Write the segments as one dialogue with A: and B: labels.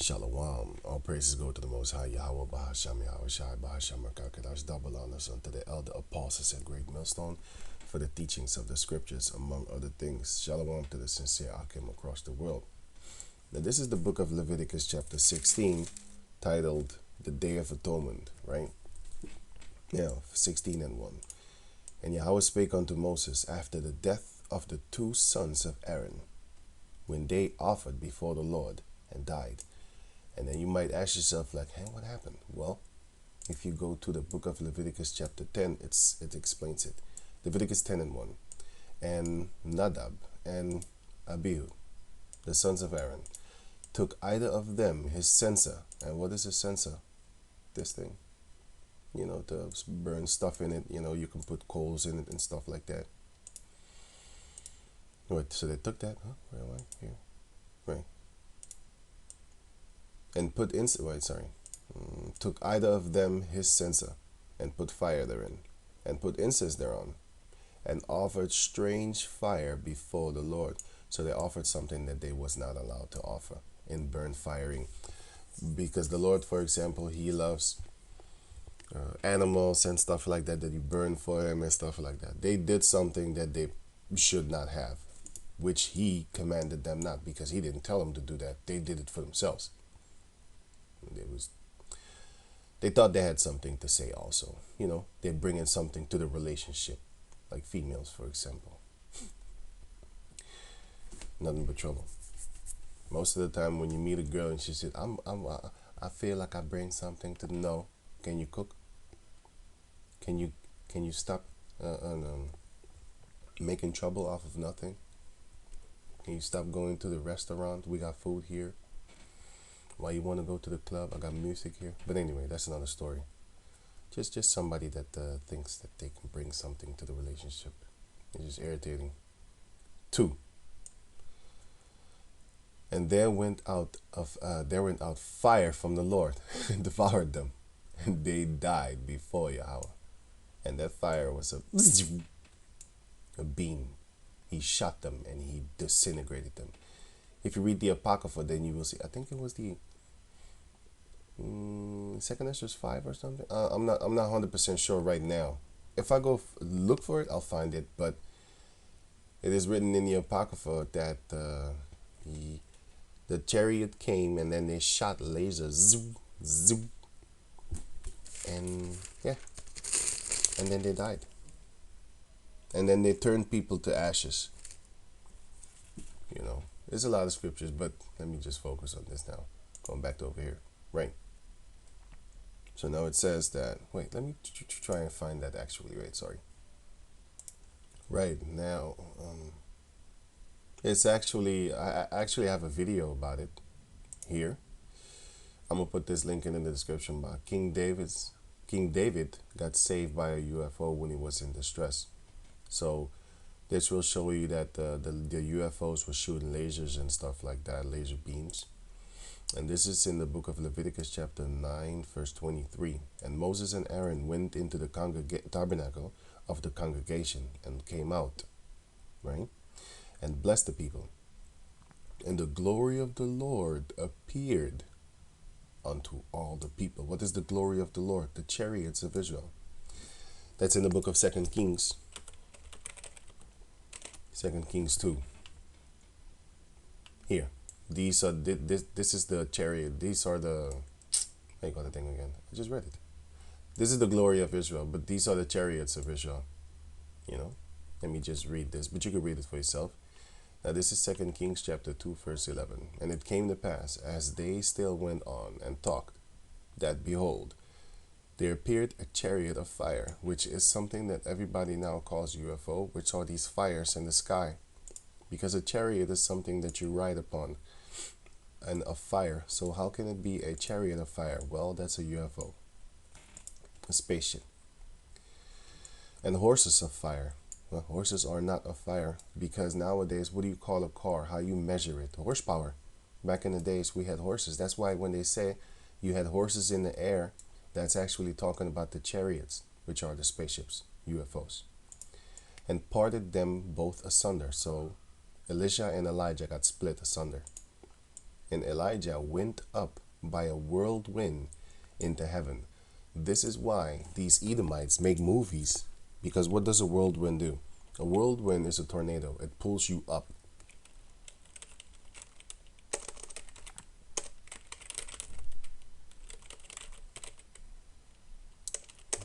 A: Shalom. All praises go to the Most High Yahweh Bahasham Yahweh Shai Bahasham Rakakadash. Double honors unto the elder apostles and great millstone for the teachings of the scriptures, among other things. Shalom to the sincere Akim across the world. Now, this is the book of Leviticus, chapter 16, titled The Day of Atonement, right? Now, 16 and 1. And Yahweh spake unto Moses after the death of the two sons of Aaron, when they offered before the Lord and died. And then you might ask yourself, like, hey, what happened? Well, if you go to the book of Leviticus chapter 10, it explains it. Leviticus 10 and 1. And Nadab and Abihu, the sons of Aaron, took either of them his censer. And what is a censer? This thing. To burn stuff in it. You can put coals in it and stuff like that. Right, so they took that. Where am I? Here. Right. And put took either of them his censer, and put fire therein, and put incense thereon, and offered strange fire before the Lord. So they offered something that they was not allowed to offer in burnt firing, because the Lord, for example, he loves animals and stuff like that you burn for him and stuff like that. They did something that they should not have, which he commanded them not, because he didn't tell them to do that. They did it for themselves. They thought they had something to say also. They're bringing something to the relationship, like females, for example. Nothing but trouble. Most of the time when you meet a girl and she says, I feel like I bring something to the no. Can you cook? Can you stop making trouble off of nothing? Can you stop going to the restaurant? We got food here. Why you want to go to the club? I got music here. But anyway, that's another story. Just somebody that thinks that they can bring something to the relationship. It's just irritating. 2. And there went out fire from the Lord and devoured them, and they died before Yahweh. And that fire was a beam. He shot them and he disintegrated them. If you read the Apocrypha, then you will see. I think it was the 2nd Esdras 5 or something. I'm not 100% sure right now. If I go look for it, I'll find it. But it is written in the Apocrypha that the chariot came and then they shot lasers, zoom, zoom, and yeah, and then they died. And then they turned people to ashes. There's a lot of scriptures, but let me just focus on this now. Going back to over here. Right. So now it says that, wait, let me try and find that actually. Right, sorry. Right, now, it's actually, I actually have a video about it here. I'm going to put this link in the description box. King David got saved by a UFO when he was in distress. So this will show you that the UFOs were shooting lasers and stuff like that, laser beams. And this is in the book of Leviticus chapter 9, verse 23. And Moses and Aaron went into the tabernacle of the congregation and came out, right? And blessed the people. And the glory of the Lord appeared unto all the people. What is the glory of the Lord? The chariots of Israel. That's in the book of 2 Kings. 2 Kings 2. Here. This is the chariot. These are the, I got the thing again. I just read it. This is the glory of Israel, but these are the chariots of Israel. Let me just read this, but you can read it for yourself. Now this is 2 Kings chapter 2, verse 11. And it came to pass, as they still went on and talked, that behold, there appeared a chariot of fire, which is something that everybody now calls UFO, which are these fires in the sky. Because a chariot is something that you ride upon, and of fire. So how can it be a chariot of fire? Well, that's a UFO, a spaceship. And horses of fire. Well, horses are not of fire, because nowadays, what do you call a car? How you measure it? Horsepower. Back in the days, we had horses. That's why when they say you had horses in the air, that's actually talking about the chariots, which are the spaceships, UFOs. And parted them both asunder. So Elisha and Elijah got split asunder. and Elijah went up by a whirlwind into heaven. This is why these Edomites make movies, because what does a whirlwind do? A whirlwind is a tornado. It pulls you up.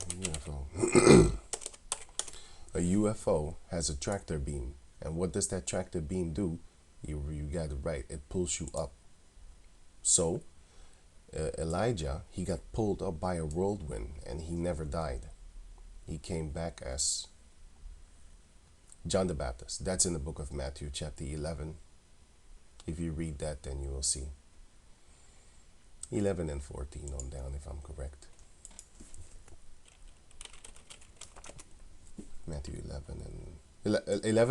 A: UFO. A UFO has a tractor beam. And what does that tractor beam do? You got it right. It pulls you up. So, Elijah, he got pulled up by a whirlwind and he never died. He came back as John the Baptist. That's in the book of Matthew, chapter 11. If you read that, then you will see. 11 and 14 on down, if I'm correct. Matthew 11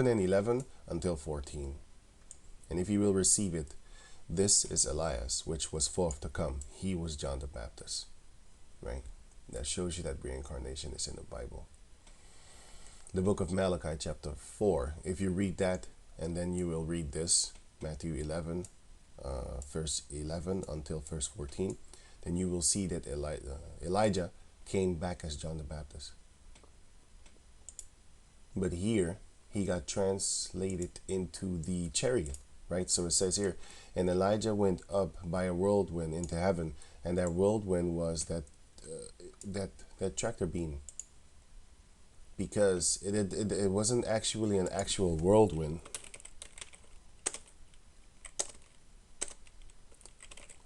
A: and 11 until 14. And if you will receive it, this is Elias, which was forth to come. He was John the Baptist. Right? That shows you that reincarnation is in the Bible. The book of Malachi, chapter 4. If you read that, and then you will read this, Matthew 11, verse 11 until verse 14, then you will see that Elijah came back as John the Baptist. But here, he got translated into the chariot, right? So it says here, and Elijah went up by a whirlwind into heaven, and that whirlwind was that tractor beam. Because it wasn't actually an actual whirlwind.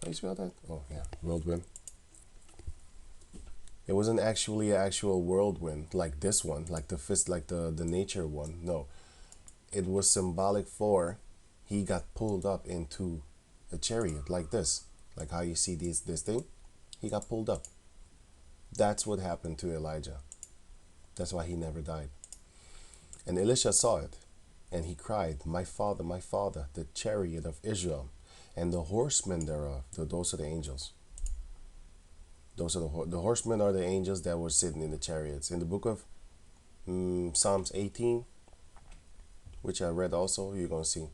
A: How do you spell that? Oh, yeah, whirlwind. It wasn't actually an actual whirlwind like this one, like the nature one. No, it was symbolic for he got pulled up into a chariot like this, like how you see this thing. He got pulled up. That's what happened to Elijah. That's why he never died. And Elisha saw it, and he cried, my father, the chariot of Israel, and the horsemen thereof. Those are the angels. Those are the horsemen are the angels that were sitting in the chariots. In the book of Psalms 18, which I read also, you're going to see.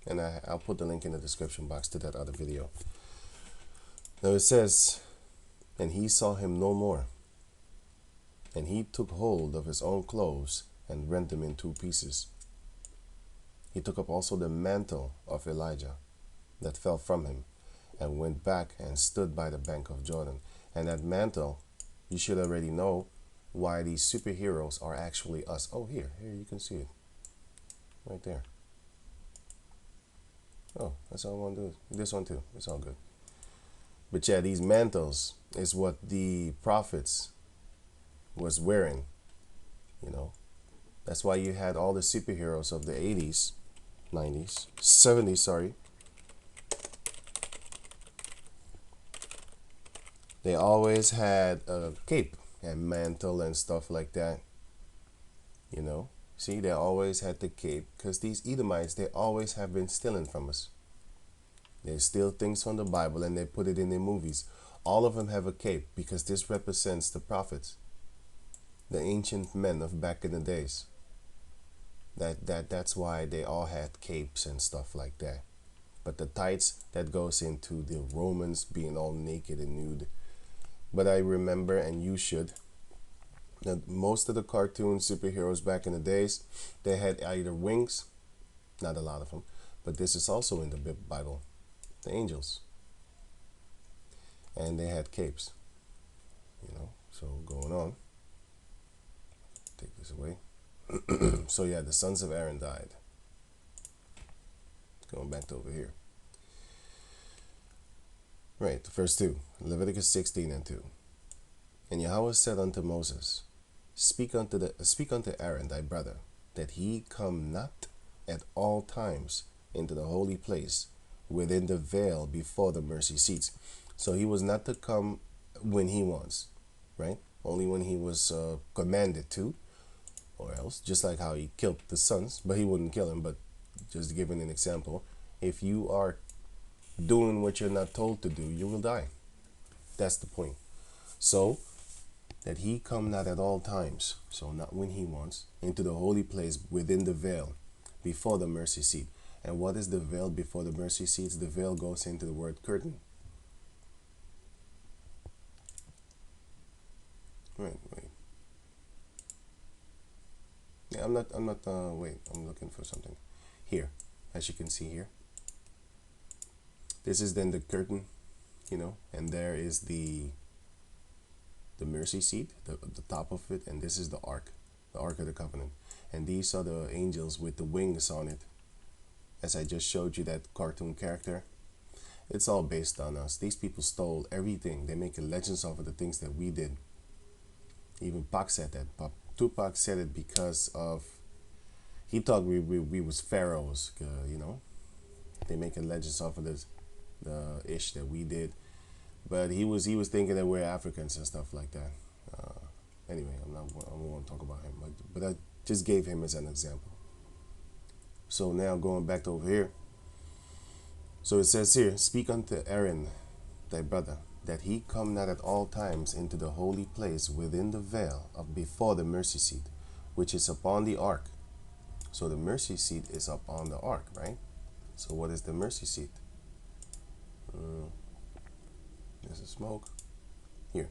A: And I'll put the link in the description box to that other video. Now it says, and he saw him no more. And he took hold of his own clothes and rent them in two pieces. He took up also the mantle of Elijah that fell from him, and went back and stood by the bank of Jordan. And that mantle, you should already know why these superheroes are actually us. Oh, here you can see it. Right there. Oh, that's all I want to do. This one too. It's all good. But yeah, these mantles is what the prophets was wearing. You know. That's why you had all the superheroes of the 80s, 90s, 70s, sorry. They always had a cape and mantle and stuff like that. You know, see, they always had the cape because these Edomites, they always have been stealing from us. They steal things from the Bible and they put it in their movies. All of them have a cape because this represents the prophets, the ancient men of back in the days. That's why they all had capes and stuff like that. But the tights, that goes into the Romans being all naked and nude. But I remember, and you should, that most of the cartoon superheroes back in the days, they had either wings, not a lot of them, but this is also in the Bible, the angels. And they had capes, you know, so going on. Take this away. So yeah, the sons of Aaron died. Going back to over here. Right, verse 2, Leviticus 16 and 2. And Yahweh said unto Moses, Speak unto Aaron thy brother, that he come not at all times into the holy place within the veil before the mercy seats. So he was not to come when he wants, right? Only when he was commanded to, or else, just like how he killed the sons, but he wouldn't kill him, but just giving an example, if you are doing what you're not told to do, you will die. That's the point. So, that he come not at all times, so not when he wants, into the holy place within the veil, before the mercy seat. And what is the veil before the mercy seats? The veil goes into the word curtain. Wait. Yeah, wait, I'm looking for something. Here, as you can see here. This is then the curtain, and there is the mercy seat, the top of it, and this is the Ark of the Covenant. And these are the angels with the wings on it. As I just showed you that cartoon character, it's all based on us. These people stole everything. They make legends off of the things that we did. Even Pac said that. Tupac said it because of, he thought we was pharaohs, They make legends off of the ish that we did. But he was thinking that we're Africans and stuff like that. Anyway, I don't want to talk about him, but I just gave him as an example. So now going back to over here. So it says here, speak unto Aaron, thy brother, that he come not at all times into the holy place within the veil of before the mercy seat, which is upon the ark. So the mercy seat is up on the ark, right? So what is the mercy seat? There's a smoke. Here.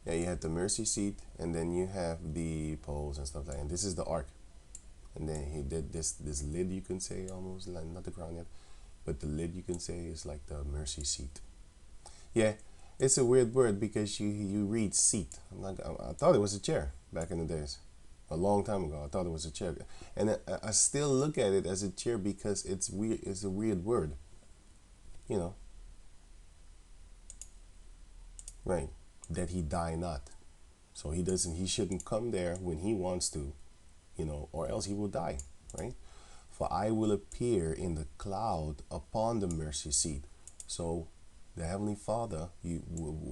A: Yeah, you have the mercy seat, and then you have the poles and stuff like that. And this is the ark. And then he did this lid, you can say, almost, like not the crown yet, but the lid, you can say, is like the mercy seat. Yeah, it's a weird word because you read seat. I thought it was a chair back in the days. A long time ago, I thought it was a chair. And I still look at it as a chair because it's weird. It's a weird word. Right. That he die not. So he shouldn't come there when he wants to, or else he will die, right? For I will appear in the cloud upon the mercy seat. So the Heavenly Father,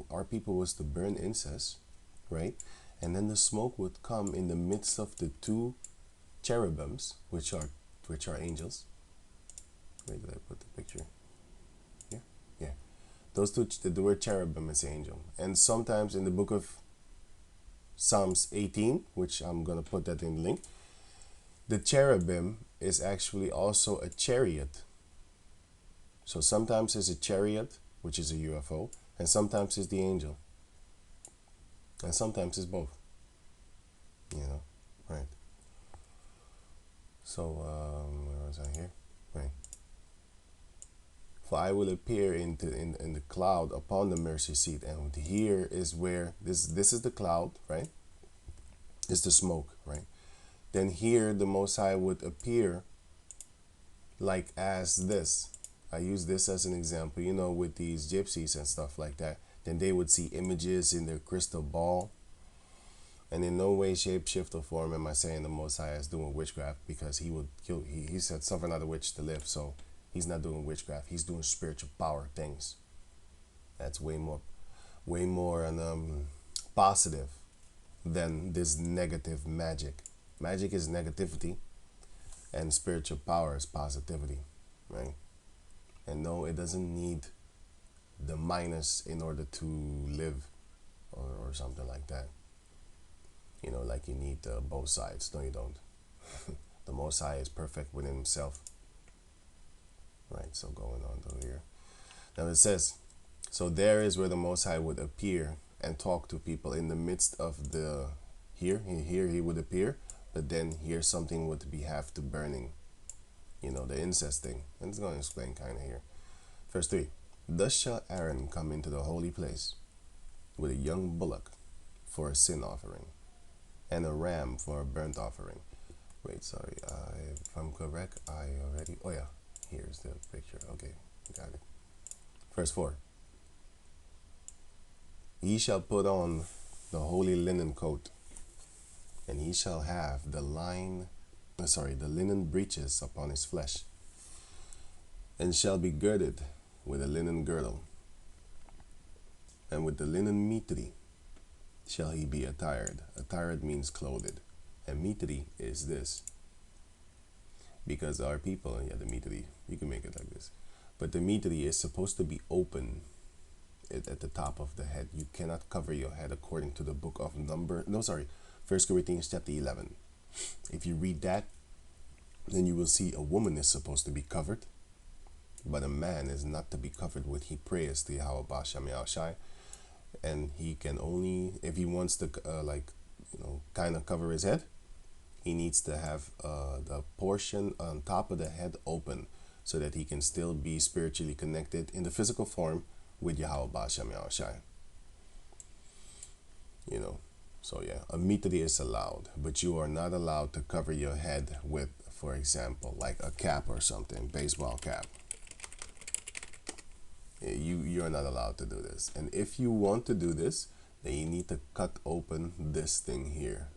A: our people was to burn incense, right? And then the smoke would come in the midst of the two cherubims, which are angels. Where did I put the picture? Here? Yeah. Those two, the word cherubim is angel. And sometimes in the book of Psalms 18, which I'm going to put that in the link, the cherubim is actually also a chariot. So sometimes it's a chariot, which is a UFO, and sometimes it's the angel. And sometimes it's both. Right. So, where was I here? Right. For I will appear in the cloud upon the mercy seat. And here is where, this is the cloud, right? It's the smoke, right? Then here the Most High would appear like as this. I use this as an example, with these gypsies and stuff like that. Then they would see images in their crystal ball. And in no way, shape, shift, or form am I saying the Most High is doing witchcraft, because he would kill, he said, suffer not a witch to live. So he's not doing witchcraft. He's doing spiritual power things. That's way more positive than this negative magic. Magic is negativity, and spiritual power is positivity, right? And no, it doesn't need the minus in order to live, or something like that. Like you need both sides. No, you don't. The Most High is perfect within himself. Right, so going on to here. Now it says, so there is where the Most High would appear and talk to people in the midst of the, here he would appear, but then here something would have to burning, the incest thing. And it's going to explain kind of here. Verse 3, thus shall Aaron come into the holy place with a young bullock for a sin offering, and a ram for a burnt offering. Wait, sorry, if I'm correct, oh yeah, here's the picture. Okay, got it. Verse 4, he shall put on the holy linen coat, and he shall have the linen breeches upon his flesh, and shall be girded with a linen girdle, and with the linen mitre shall he be attired. Attired means clothed, and mitre is this. Because our people, the mitre, you can make it like this, but the mitre is supposed to be open at the top of the head. You cannot cover your head according to the book of 1 Corinthians chapter 11. If you read that, then you will see a woman is supposed to be covered, but a man is not to be covered with he prays to Yahweh Bashem Yahushai, and he can only, if he wants to kind of cover his head, he needs to have the portion on top of the head open so that he can still be spiritually connected in the physical form with Yahweh Bashem Yahushai. You know, so yeah, a mitri is allowed, but you are not allowed to cover your head with, for example, like a cap or something, baseball cap. You're not allowed to do this. And if you want to do this, then you need to cut open this thing here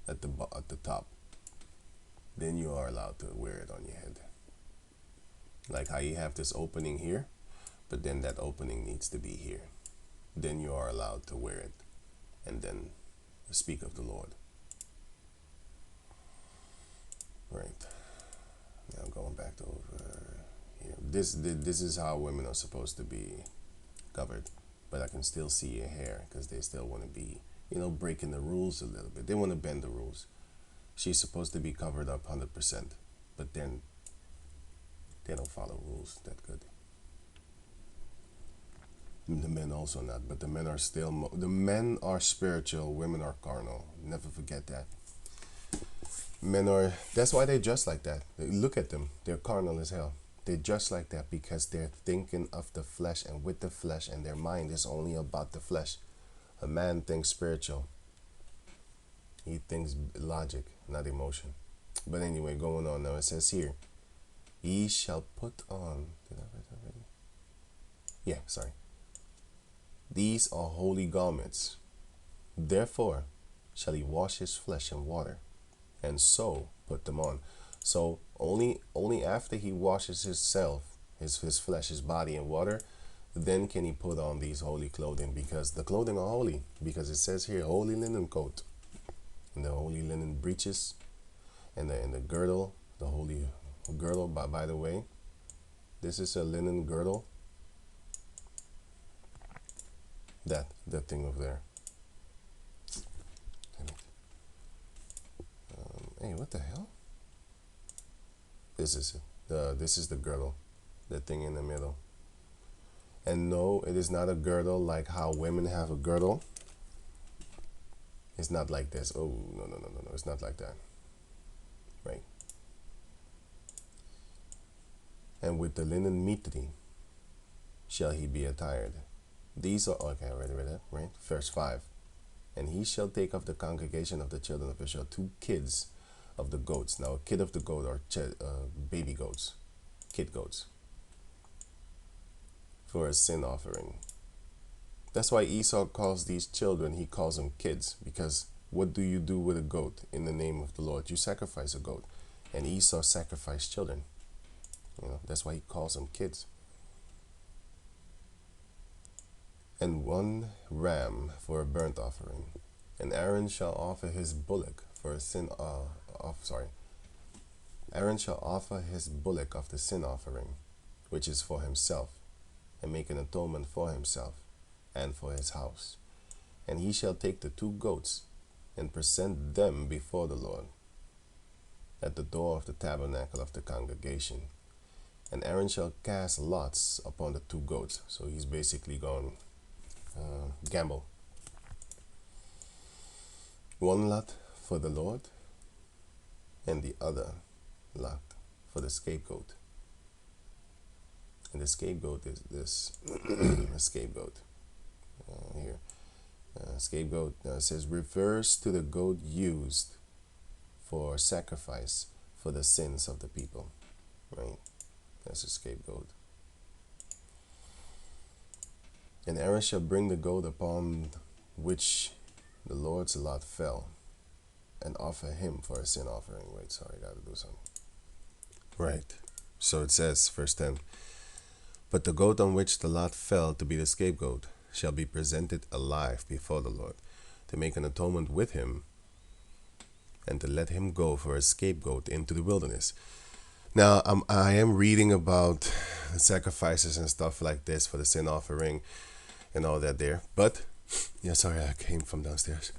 A: at the top. Then you are allowed to wear it on your head. Like how you have this opening here, but then that opening needs to be here. Then you are allowed to wear it and then speak of the Lord. Right. Now going back to over here. This is how women are supposed to be covered. But I can still see your hair because they still want to be, breaking the rules a little bit. They want to bend the rules. She's supposed to be covered up 100%, but then they don't follow rules that good. The men also not, but the men are still, the men are spiritual, women are carnal. Never forget that. That's why they dress like that. Look at them, they're carnal as hell. They dress like that because they're thinking of the flesh and with the flesh, and their mind is only about the flesh. A man thinks spiritual. He thinks logic, not emotion. But anyway, going on now, it says here, ye shall put on, did I write that already? Yeah, sorry. These are holy garments. Therefore shall he wash his flesh in water, and so put them on. So only after he washes himself, his flesh, his body in water, then can he put on these holy clothing, because the clothing are holy, because it says here, holy linen coat, and the holy linen breeches, and the girdle, the holy girdle. By the way, this is a linen girdle. That thing over there. Hey, what the hell? This is it. This is the girdle, the thing in the middle. And no, it is not a girdle like how women have a girdle. It's not like this. Oh, no. It's not like that. Right. And with the linen mitri shall he be attired. These are, okay, I already read that, right? Verse 5. And he shall take of the congregation of the children of Israel 2 kids of the goats. Now, a kid of the goat are baby goats, kid goats, for a sin offering. That's why Esau calls these children, he calls them kids, because what do you do with a goat in the name of the Lord? You sacrifice a goat, and Esau sacrificed children. That's why he calls them kids. And 1 ram for a burnt offering, and Aaron shall offer his bullock for a sin Aaron shall offer his bullock of the sin offering, which is for himself, and make an atonement for himself and for his house. And he shall take the 2 goats and present them before the Lord at the door of the tabernacle of the congregation. And Aaron shall cast lots upon the 2 goats. So he's basically going gamble. 1 lot for the Lord, and the other lot for the scapegoat. And the scapegoat is this a scapegoat here. Scapegoat says refers to the goat used for sacrifice for the sins of the people. Right? That's a scapegoat. And Aaron shall bring the goat upon which the Lord's lot fell, and offer him for a sin offering. Wait, sorry, I gotta do something. Right. So it says, verse 10, but the goat on which the lot fell to be the scapegoat shall be presented alive before the Lord, to make an atonement with him, and to let him go for a scapegoat into the wilderness. Now, I am reading about sacrifices and stuff like this for the sin offering and all that there. But, yeah, sorry, I came from downstairs.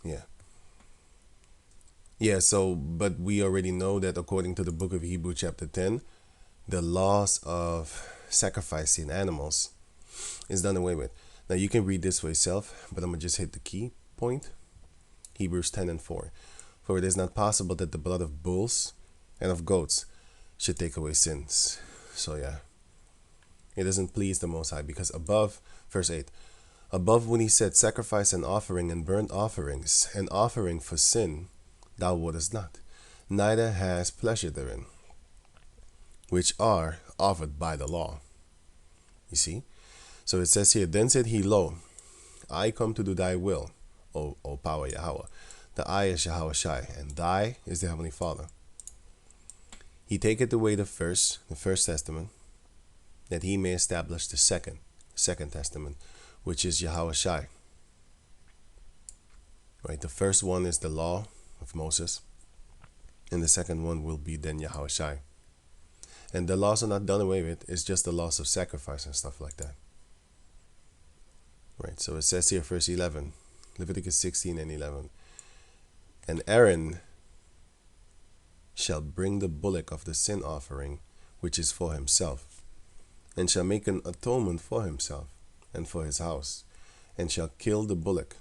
A: Yeah. Yeah, so, but we already know that according to the book of Hebrew, chapter 10, the laws of sacrificing animals is done away with. Now, you can read this for yourself, but I'm going to just hit the key point. Hebrews 10 and 4. For it is not possible that the blood of bulls and of goats should take away sins. So, yeah, it doesn't please the Most High, because above, verse 8, above when he said, sacrifice and offering and burnt offerings, and offering for sin, thou wouldest not, neither has pleasure therein, which are offered by the law. You see? So it says here, then said he, lo, I come to do thy will, O power Yahweh. The I is Yahweh Shai, and thy is the Heavenly Father. He taketh away the first testament, that he may establish the second testament, which is Yahweh Shai. Right? The first one is the law of Moses, and the second one will be then Yahweh Shai. And the laws are not done away with, it's just the laws of sacrifice and stuff like that. Right, so it says here, verse 11, Leviticus 16 and 11. And Aaron shall bring the bullock of the sin offering, which is for himself, and shall make an atonement for himself and for his house, and shall kill the bullock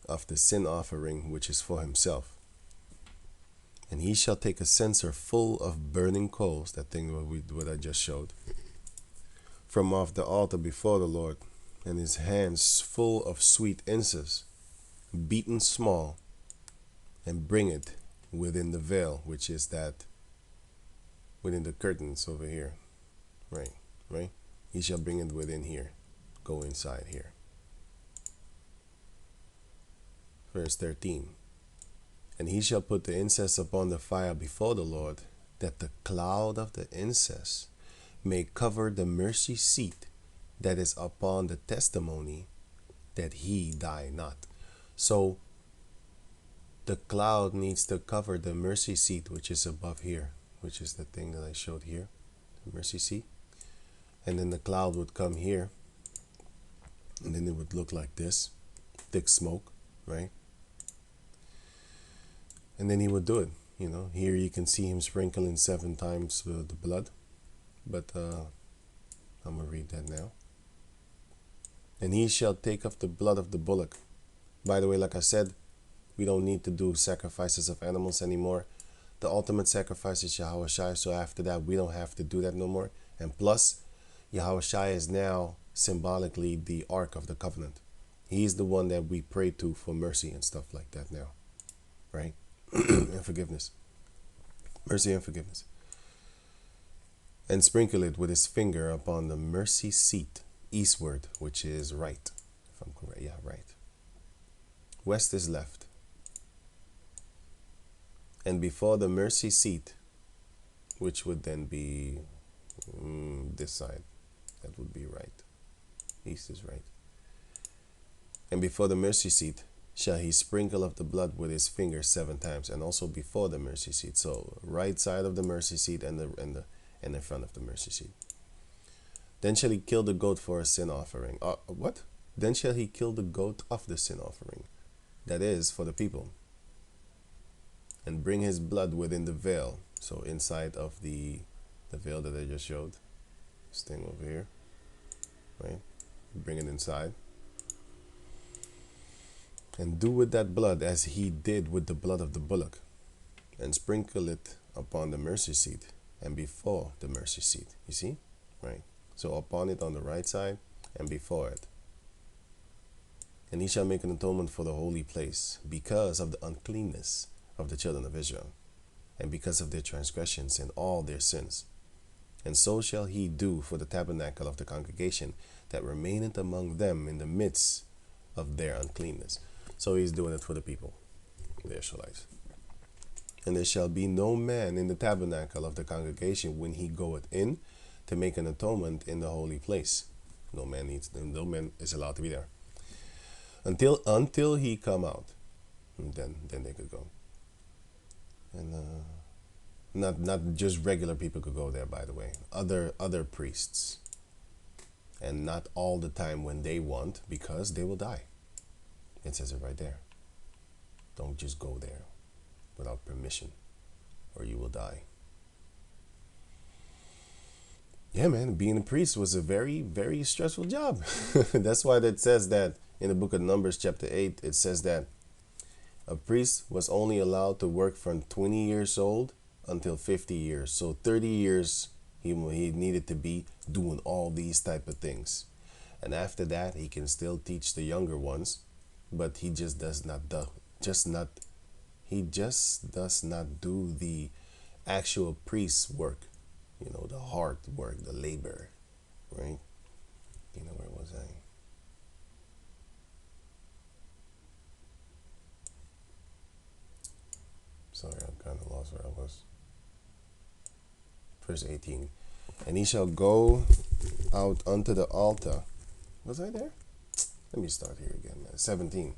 A: of the sin offering, which is for himself. And he shall take a censer full of burning coals, that thing what I just showed, from off the altar before the Lord, and his hands full of sweet incense, beaten small, and bring it within the veil, which is that within the curtains over here. Right? He shall bring it within here. Go inside here. Verse 13. And he shall put the incense upon the fire before the Lord, that the cloud of the incense may cover the mercy seat that is upon the testimony, that he die not. So the cloud needs to cover the mercy seat, which is above here, which is the thing that I showed here, the mercy seat. And then the cloud would come here, and then it would look like this, thick smoke, right? And then he would do it. Here you can see him sprinkling 7 times the blood, but I'm going to read that now. And he shall take of the blood of the bullock. By the way, like I said, we don't need to do sacrifices of animals anymore. The ultimate sacrifice is Yahweh Shai, so after that, we don't have to do that no more. And plus, Yahweh Shai is now symbolically the Ark of the Covenant. He's the one that we pray to for mercy and stuff like that now, right? And forgiveness. Mercy and forgiveness. And sprinkle it with his finger upon the mercy seat, eastward, which is right. If I'm correct, yeah, right. West is left. And before the mercy seat, which would then be this side, that would be right. East is right. And before the mercy seat shall he sprinkle of the blood with his finger 7 times, and also before the mercy seat. So right side of the mercy seat and the front of the mercy seat. Then shall he kill the goat for a sin offering. What? Then shall he kill the goat of the sin offering, that is for the people, and bring his blood within the veil. So inside of the veil that I just showed, this thing over here, right? Bring it inside. And do with that blood as he did with the blood of the bullock, and sprinkle it upon the mercy seat and before the mercy seat. You see? Right? So upon it on the right side and before it. And he shall make an atonement for the holy place, because of the uncleanness of the children of Israel, and because of their transgressions and all their sins. And so shall he do for the tabernacle of the congregation that remaineth among them in the midst of their uncleanness. So he's doing it for the people, the Israelites. And there shall be no man in the tabernacle of the congregation when he goeth in to make an atonement in the holy place. No man is allowed to be there until he come out. And then they could go. And not just regular people could go there, by the way. Other priests. And not all the time when they want, because they will die. It says it right there. Don't just go there. without permission, or you will die. Yeah, man, being a priest was a very, very stressful job. That's why it says that in the book of Numbers, chapter 8, it says that a priest was only allowed to work from 20 years old until 50 years. So 30 years he needed to be doing all these type of things. And after that, he can still teach the younger ones, but he just does not do, just not he just does not do the actual priest work, the hard work, the labor, right? Where was I? Sorry, I'm kind of lost where I was. Verse 18. And he shall go out unto the altar. Was I there? Let me start here again, man. 17.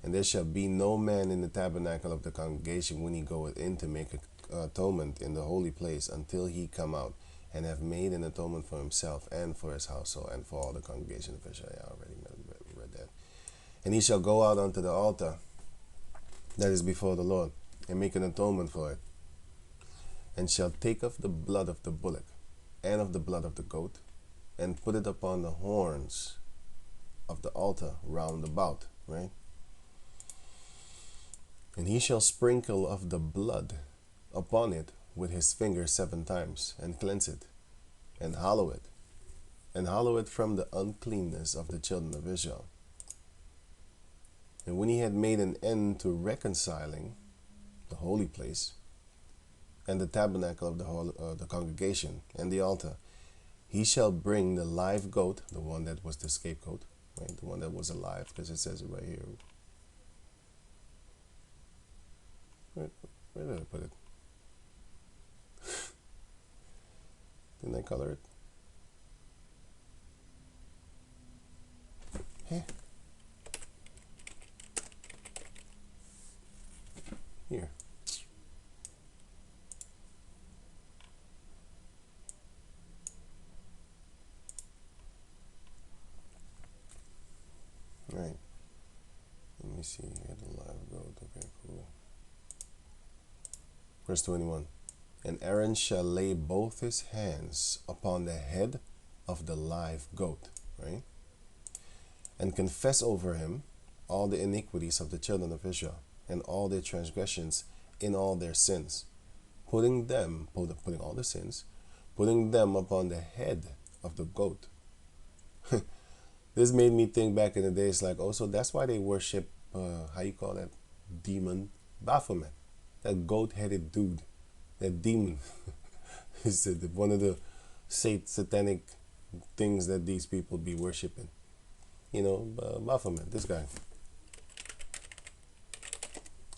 A: And there shall be no man in the tabernacle of the congregation when he goeth in to make atonement in the holy place until he come out and have made an atonement for himself and for his household and for all the congregation of Israel. I already read that. And he shall go out unto the altar that is before the Lord and make an atonement for it, and shall take of the blood of the bullock and of the blood of the goat and put it upon the horns of the altar round about, right? And he shall sprinkle of the blood upon it with his finger 7 times, and cleanse it, and hallow it from the uncleanness of the children of Israel. And when he had made an end to reconciling the holy place, and the tabernacle of the congregation, and the altar, he shall bring the live goat, the one that was the scapegoat, right? The one that was alive, because it says it right here. Where did I put it? Didn't I color it? Here. Here. Right. Let me see here. The live goat. Okay, cool. Verse 21. And Aaron shall lay both his hands upon the head of the live goat, right? And confess over him all the iniquities of the children of Israel, and all their transgressions in all their sins, putting all the sins, putting them upon the head of the goat. This made me think back in the days, like, oh, so that's why they worship, how you call that demon? Baphomet. That goat-headed dude. That demon. Is one of the satanic things that these people be worshiping. Baphomet, this guy.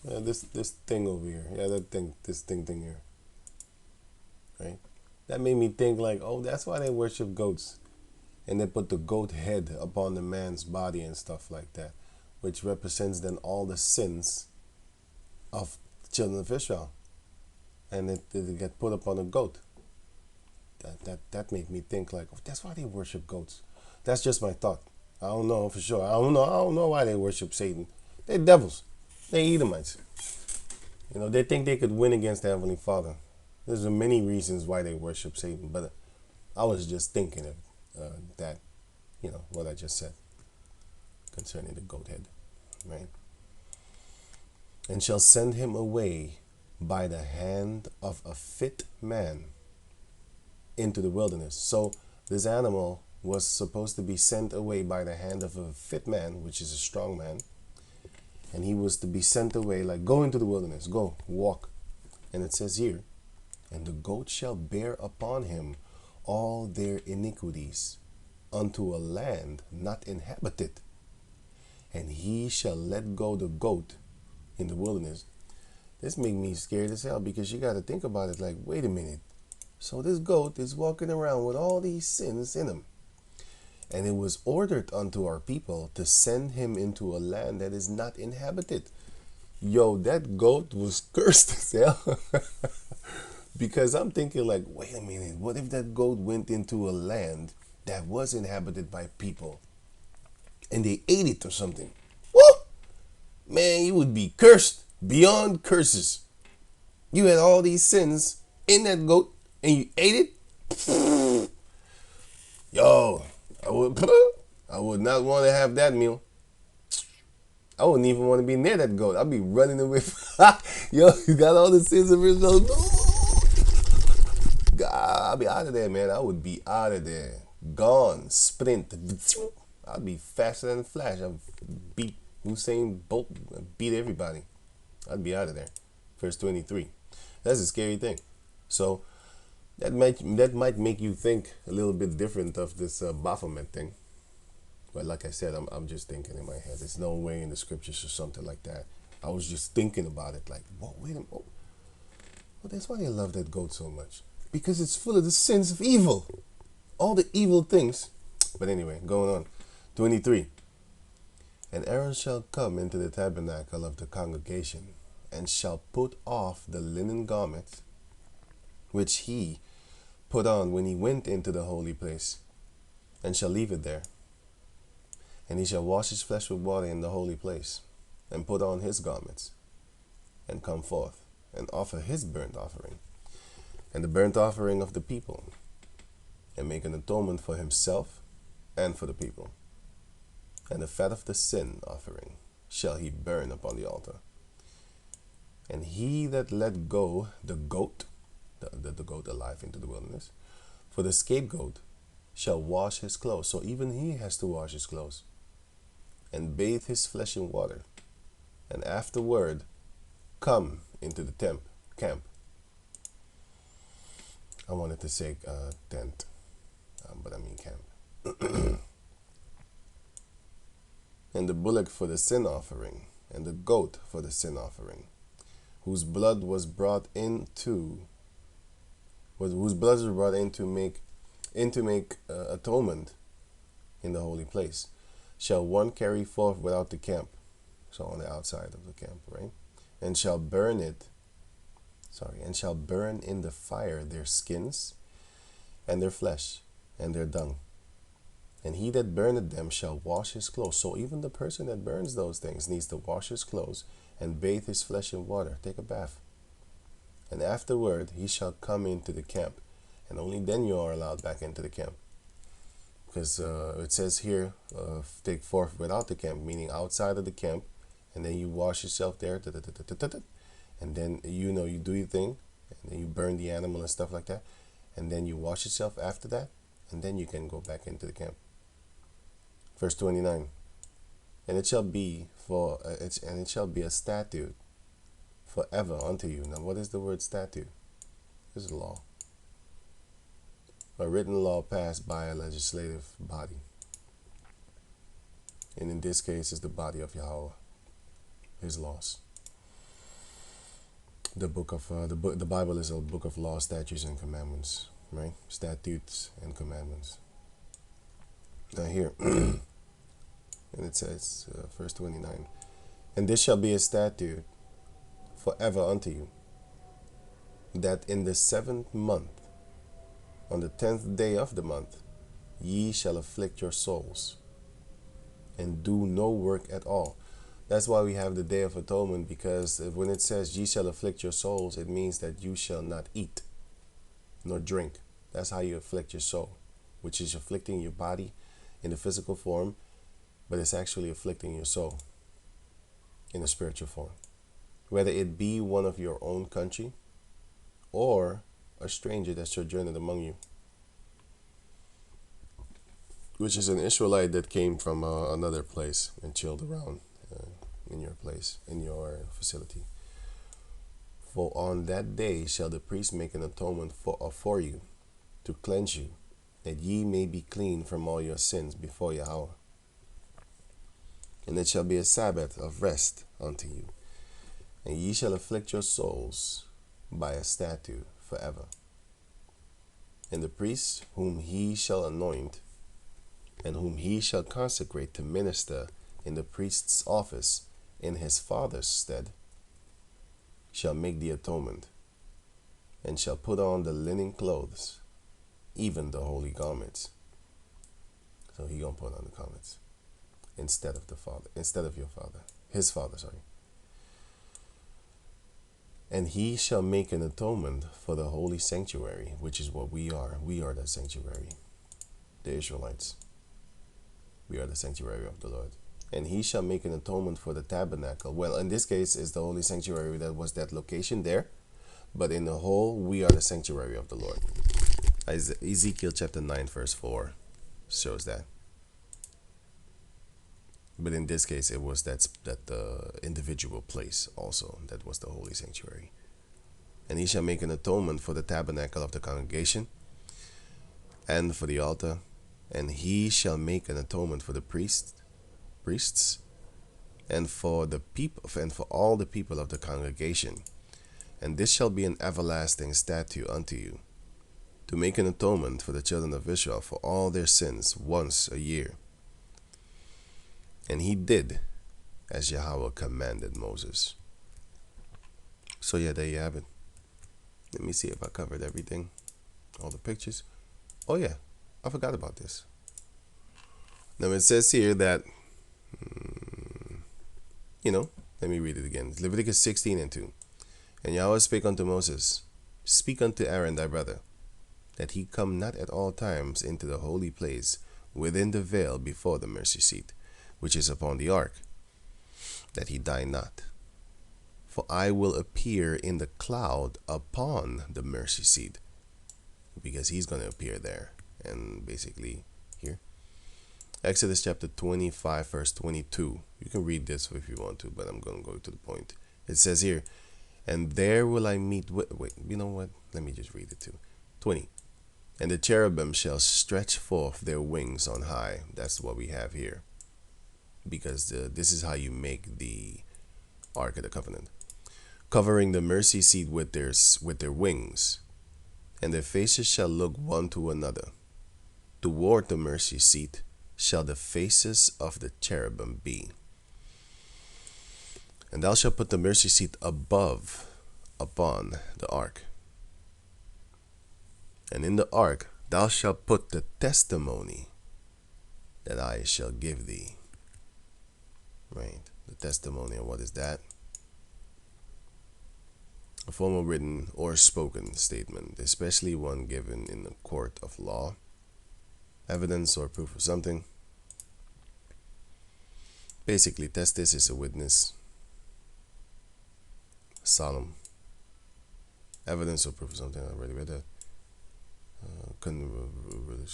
A: This thing over here. Yeah, this thing here. Right? That made me think, like, oh, that's why they worship goats. And they put the goat head upon the man's body and stuff like that, which represents then all the sins of the children of Israel. And it get put upon a goat. That made me think, like, oh, that's why they worship goats. That's just my thought. I don't know for sure. I don't know why they worship Satan. They're devils. They're Edomites. They think they could win against the Heavenly Father. There's many reasons why they worship Satan, but I was just thinking of that, what I just said concerning the goat head, right? And shall send him away by the hand of a fit man into the wilderness. So this animal was supposed to be sent away by the hand of a fit man, which is a strong man. And he was to be sent away, like, go into the wilderness, go, walk. And it says here, and the goat shall bear upon him all their iniquities unto a land not inhabited. And he shall let go the goat in the wilderness. This made me scared as hell, because you got to think about it, like, wait a minute. So this goat is walking around with all these sins in him. And it was ordered unto our people to send him into a land that is not inhabited. Yo, that goat was cursed as hell. Because I'm thinking, like, wait a minute, what if that goat went into a land that was inhabited by people and they ate it or something? Woo! Man, you would be cursed beyond curses. You had all these sins in that goat and you ate it? Yo, I would, I would not want to have that meal. I wouldn't even want to be near that goat. I'd be running away. Yo, you got all the sins of Israel. No. God, I'll be out of there, man. I would be out of there. Gone. Sprint. I'd be faster than a flash. I'd beat Usain Bolt. I'd beat everybody. I'd be out of there. Verse 23. That's a scary thing. So that might make you think a little bit different of this Baphomet thing. But like I said, I'm just thinking in my head. There's no way in the scriptures or something like that. I was just thinking about it like, whoa, wait a minute. Oh, well, that's why I love that goat so much. Because it's full of the sins of evil. All the evil things. But anyway, going on. 23. And Aaron shall come into the tabernacle of the congregation, and shall put off the linen garment, which he put on when he went into the holy place, and shall leave it there. And he shall wash his flesh with water in the holy place, and put on his garments, and come forth, and offer his burnt offering, and the burnt offering of the people, and make an atonement for himself and for the people. And the fat of the sin offering shall he burn upon the altar. And he that let go the goat, the goat alive into the wilderness, for the scapegoat, shall wash his clothes. So even he has to wash his clothes, and bathe his flesh in water, and afterward come into the camp. I wanted to say tent, but I mean camp. And the bullock for the sin offering, and the goat for the sin offering, whose blood was brought in to make atonement in the holy place, shall one carry forth without the camp, so on the outside of the camp, right? And shall burn in the fire their skins and their flesh and their dung. And he that burneth them shall wash his clothes. So even the person that burns those things needs to wash his clothes and bathe his flesh in water, take a bath. And afterward he shall come into the camp, and only then you are allowed back into the camp. Because it says here, take forth without the camp, meaning outside of the camp, and then you wash yourself there, and then you do your thing, and then you burn the animal and stuff like that, and then you wash yourself after that, and then you can go back into the camp. Verse 29. And it shall be a statute forever unto you. Now, what is the word statute? This is law. A written law passed by a legislative body. And in this case, it's the body of Yahweh, his laws. The Bible is a book of law, statutes, and commandments, right? Statutes and commandments. Now here, and it says, verse 29, and this shall be a statute forever unto you, that in the 7th month, on the 10th day of the month, ye shall afflict your souls, and do no work at all. That's why we have the Day of Atonement, because when it says ye shall afflict your souls, it means that you shall not eat nor drink. That's how you afflict your soul, which is afflicting your body in the physical form, but it's actually afflicting your soul in a spiritual form. Whether it be one of your own country or a stranger that sojourned among you, which is an Israelite that came from another place and chilled around in your place, in your facility. For on that day shall the priest make an atonement for you, to cleanse you, that ye may be clean from all your sins before Yahweh. And it shall be a Sabbath of rest unto you, and ye shall afflict your souls by a statute forever. And the priest whom he shall anoint, and whom he shall consecrate to minister in the priest's office in his father's stead, shall make the atonement, and shall put on the linen clothes, even the holy garments. So he gonna put on the garments instead of your father, his father, sorry. And he shall make an atonement for the holy sanctuary, which is what we are. We are the sanctuary. The Israelites. We are the sanctuary of the Lord. And he shall make an atonement for the tabernacle. Well, in this case, is the holy sanctuary that was that location there. But in the whole, we are the sanctuary of the Lord. Ezekiel chapter 9, verse 4 shows that. But in this case, it was that individual place also that was the holy sanctuary. And he shall make an atonement for the tabernacle of the congregation and for the altar. And he shall make an atonement for the priests, and for the people, and for all the people of the congregation. And this shall be an everlasting statute unto you, to make an atonement for the children of Israel for all their sins once a year. And he did as Yahweh commanded Moses. So yeah, there you have it. Let me see if I covered everything. All the pictures. Oh yeah, I forgot about this. Now it says here that, let me read it again. It's Leviticus 16 and 2. And Yahweh spake unto Moses, speak unto Aaron thy brother, that he come not at all times into the holy place within the veil before the mercy seat, which is upon the ark, that he die not. For I will appear in the cloud upon the mercy seat, because he's going to appear there. And basically here, Exodus chapter 25 verse 22. You can read this if you want to, but I'm going to go to the point. It says here, and there will I meet with, wait, you know what? Let me just read it too. 20. And the cherubim shall stretch forth their wings on high. That's what we have here. Because this is how you make the Ark of the Covenant. Covering the mercy seat with their wings. And their faces shall look one to another. Toward the mercy seat shall the faces of the cherubim be. And thou shalt put the mercy seat above upon the ark. And in the ark thou shalt put the testimony that I shall give thee. Right? The testimony, and what is that? A formal written or spoken statement, especially one given in the court of law, evidence or proof of something. Basically, testis is a witness, solemn evidence or proof of something. I already read that.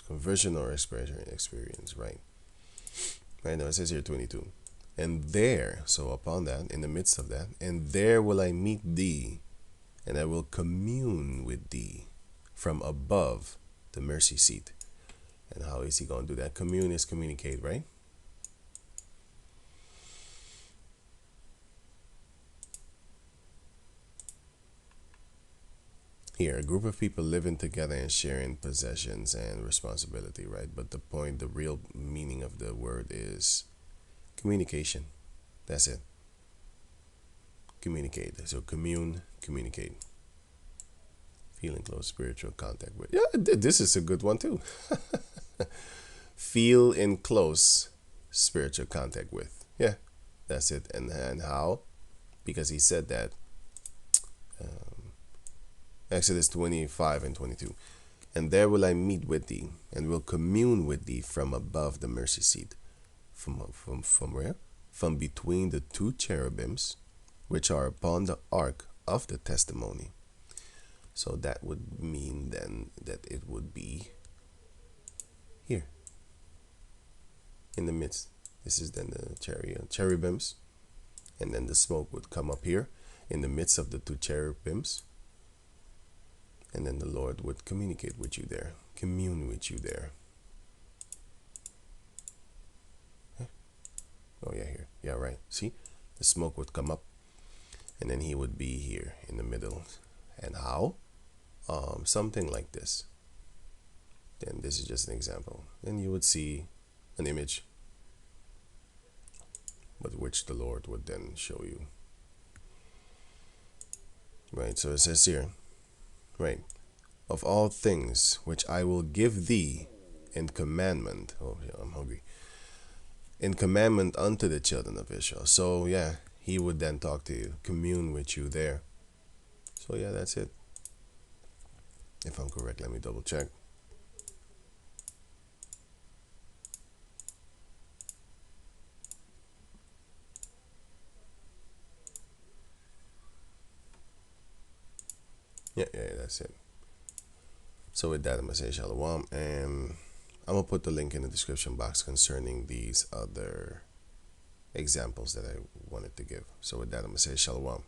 A: Conversion or experience, right? Right now it says here 22. And there, so upon that, in the midst of that, and there will I meet thee, and I will commune with thee from above the mercy seat. And how is he going to do that? Commune is communicate, right? Here, a group of people living together and sharing possessions and responsibility, right? But the real meaning of the word is communication. That's it. Communicate. So commune, communicate. Feel in close spiritual contact with. Yeah, this is a good one too. Feel in close spiritual contact with. Yeah, that's it. And how? Because he said that. Exodus 25 and 22. And there will I meet with thee, and will commune with thee from above the mercy seat. From where? From between the two cherubims, which are upon the ark of the testimony. So that would mean then that it would be here, in the midst. This is then the cherubims, and then the smoke would come up here in the midst of the two cherubims. And then the Lord would communicate with you there, commune with you there. Oh yeah, here. Yeah, right. See? The smoke would come up, and then he would be here in the middle. And how? Something like this. Then this is just an example. Then you would see an image, but which the Lord would then show you. Right, so it says here, right, of all things which I will give thee in commandment. Oh yeah, I'm hungry. In commandment unto the children of Israel. So yeah, he would then talk to you, commune with you there. So yeah, that's it. If I'm correct, let me double check. Yeah, yeah, yeah, that's it. So with that, I'm gonna say shalom, and I'm gonna put the link in the description box concerning these other examples that I wanted to give. So with that, I'm gonna say shalom.